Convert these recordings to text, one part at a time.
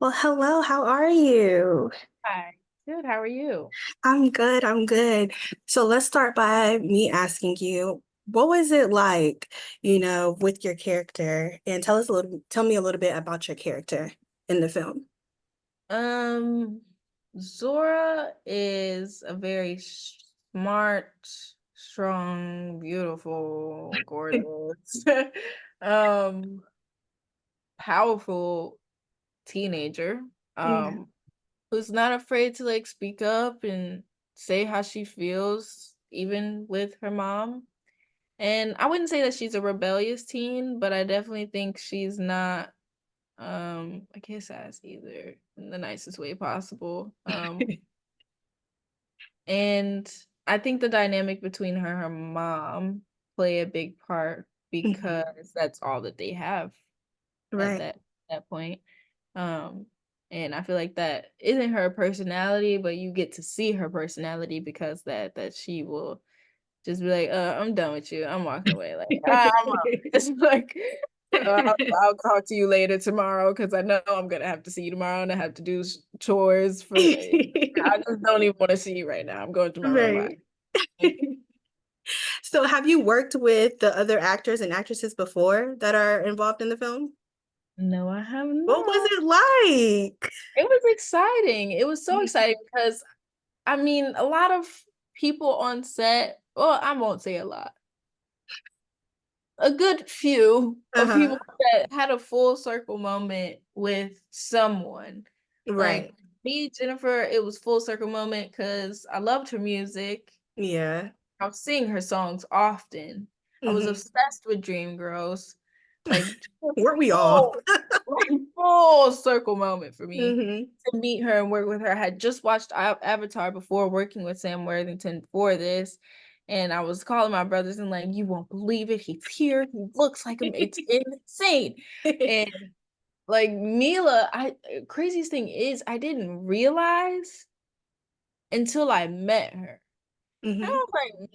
Well, hello, how are you? Hi. Good. How are you? I'm good, I'm good. So let's start by me asking you, what was it like, with your character? And tell me a little bit about your character in the film. Um, Zora is a very smart, strong, beautiful, gorgeous, um, powerful teenager. Yeah. Um, who's not afraid to like speak up and say how she feels, even with her mom. And I wouldn't say that she's a rebellious teen, but I definitely think she's not I guess as either in the nicest way possible. And I think the dynamic between her and her mom play a big part Mhm. because that's all that they have at Right. that point. Um, and I feel like that isn't her personality, but you get to see her personality because that she will just be like, I'm done with you. I'm walking away. Like, I'm out. It's like, I'll talk to you later tomorrow because I know I'm gonna have to see you tomorrow and I have to do chores for. I just don't even want to see you right now. I'm going to my room. Bye. Right. So have you worked with the other actors and actresses before that are involved in the film? No, I have What was not. it like? It was exciting. It was so exciting because I mean, a lot of people on set. Well, I won't say a lot. A good few of Uh-huh. people that had a full circle moment with someone. Like Right. me, Jennifer, it was full circle moment because I loved her music. Yeah. I was singing her songs often. I was Hmm. obsessed with Dreamgirls. Like Weren't we all? full, like full circle moment for me Hmm. to meet her and work with her. I had just watched Avatar before working with Sam Worthington for this. And I was calling my brothers and like, you won't believe it. He's here. He looks like him. It's insane. And like Mila, I craziest thing is I didn't realize until I met her. I Hmm. was like,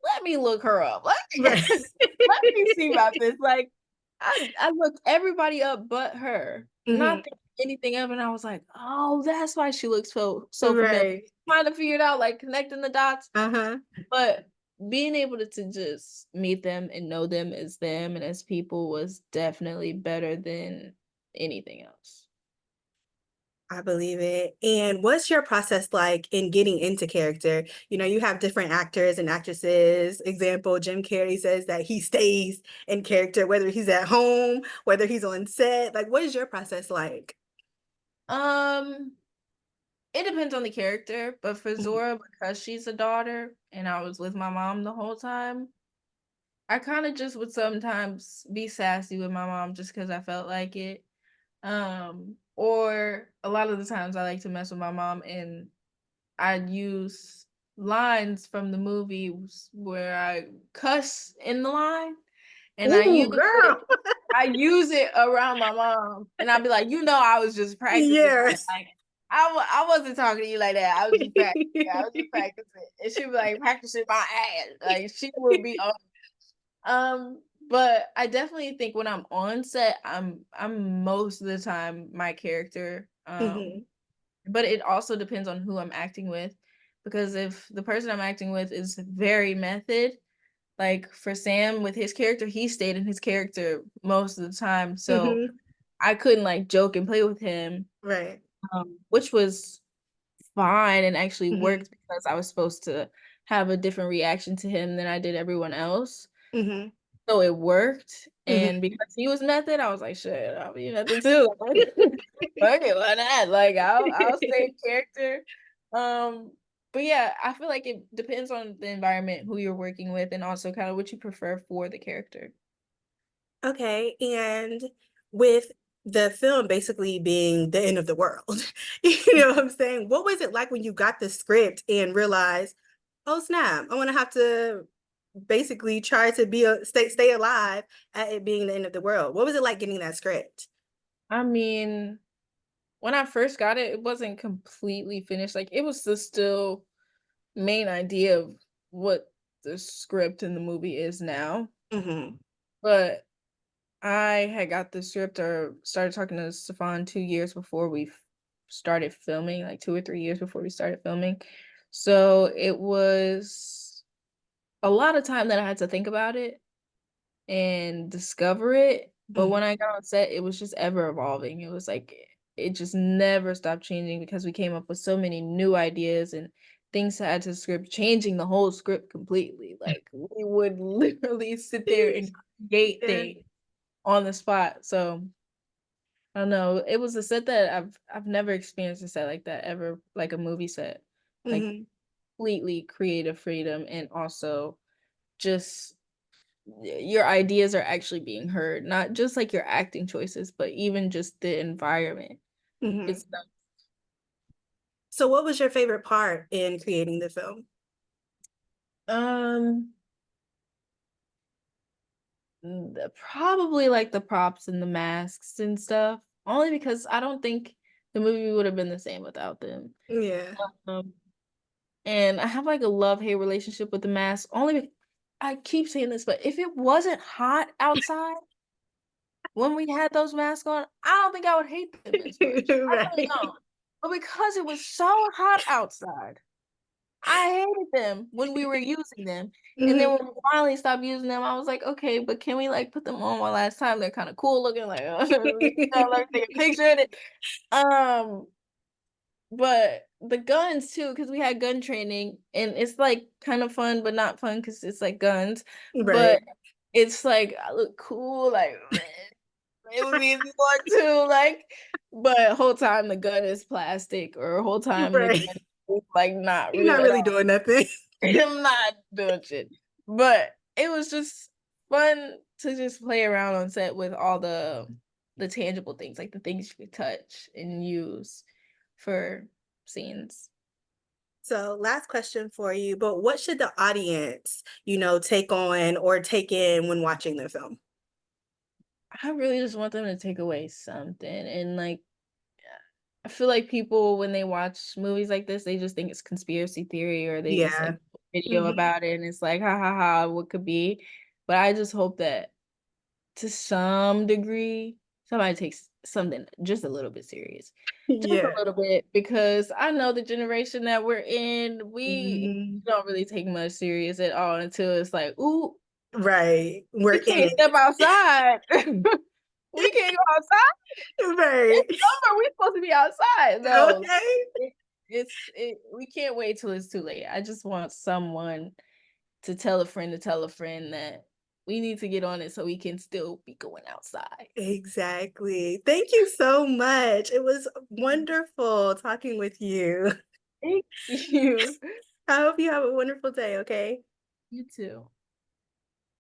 let me look her up. Right. Let me see about this. Like, I looked everybody up but her, Hmm. not thinking anything of it. And I was like, oh, that's why she looks so familiar. Right. Trying to figure it out, like connecting the dots. Uh-huh. But being able to just meet them and know them as them and as people was definitely better than anything else. I believe it. And what's your process like in getting into character? You have different actors and actresses. Example, Jim Carrey says that he stays in character, whether he's at home, whether he's on set. Like, what is your process like? Um, it depends on the character, but for Mhm. Zora, because she's a daughter and I was with my mom the whole time, I kind of just would sometimes be sassy with my mom just because I felt like it. Or a lot of the times I like to mess with my mom and I'd use lines from the movies where I cuss in the line and Ooh, girl. I use it around my mom and I'd be like, I was just practicing that. Yes. Like I wasn't talking to you like that. I was just practicing. I was just practicing. And she'd be like, practicing my ass. Like she would be but I definitely think when I'm on set, I'm most of the time my character. Hmm. But it also depends on who I'm acting with. Because if the person I'm acting with is very method, like for Sam with his character, he stayed in his character most of the time. So Hmm. I couldn't like joke and play with him, Right. which was fine and actually Hmm. worked because I was supposed to have a different reaction to him than I did everyone else. Hmm. So it worked, and Hmm. because he was method, I was like, "Shit, I'll be method too." Fuck it, why not? Like, I'll stay in character. Um, but yeah, I feel like it depends on the environment, who you're working with, and also kind of what you prefer for the character. Okay, and with the film basically being the end of the world, you know what I'm saying? What was it like when you got the script and realized, oh snap, I'm gonna have to basically try to stay alive at it being the end of the world? What was it like getting that script? I mean, when I first got it, it wasn't completely finished. Like, it was the still main idea of what the script in the movie is now, Hmm. but I had got the script or started talking to Stefon 2 years before started filming, like 2 or 3 years before we started filming. So it was a lot of time that I had to think about it and discover it. But Mhm. when I got on set, it was just ever evolving. It was like it just never stopped changing because we came up with so many new ideas and things to add to the script, changing the whole script completely. Like we would literally sit there and create Yeah. things on the spot. So I don't know. It was a set that I've never experienced a set like that ever, like a movie set. Like Mhm. completely creative freedom and also just your ideas are actually being heard, not just like your acting choices, but even just the environment. Mhm. It's not, So what was your favorite part in creating the film? um probably like the props and the masks and stuff. Only because I don't think the movie would have been the same without them. Yeah. Um, and I have like a love-hate relationship with the mask. I keep saying this, but if it wasn't hot outside when we had those masks on, I don't think I would hate them as much. I really Right. don't. But because it was so hot outside, I hated them when we were using them. And then Mhm. when we finally stopped using them, I was like, okay, but can we like put them on one last time? They're kind of cool looking, like let me take a picture of it. Um, but the guns too, because we had gun training, and it's like kind of fun, but not fun because it's like guns. But Right. it's like I look cool, like it would be if you want to, like, but whole time the gun is plastic, or whole time the Right. gun is like not You're real not at really all. doing nothing. I'm not doing shit. But it was just fun to just play around on set with all the tangible things, like the things you could touch and use for scenes. So, last question for you, but what should the audience, take on or take in when watching the film? I really just want them to take away something and like I feel like people when they watch movies like this, they just think it's conspiracy theory or they just Yeah. like video Mhm. about it and it's like ha ha ha what could be. But I just hope that to some degree somebody takes something just a little bit serious. Just a Yeah. little bit because I know the generation that we're in, we Mhm. don't really take much serious at all until it's like, ooh, Right. We're we in can't it. step outside. We can't go outside. Right. It's summer, we supposed to be outside. No, Okay. we can't wait till it's too late. I just want someone to tell a friend that we need to get on it so we can still be going outside. Exactly. Thank you so much. It was wonderful talking with you. Thank you. I hope you have a wonderful day, okay? You too.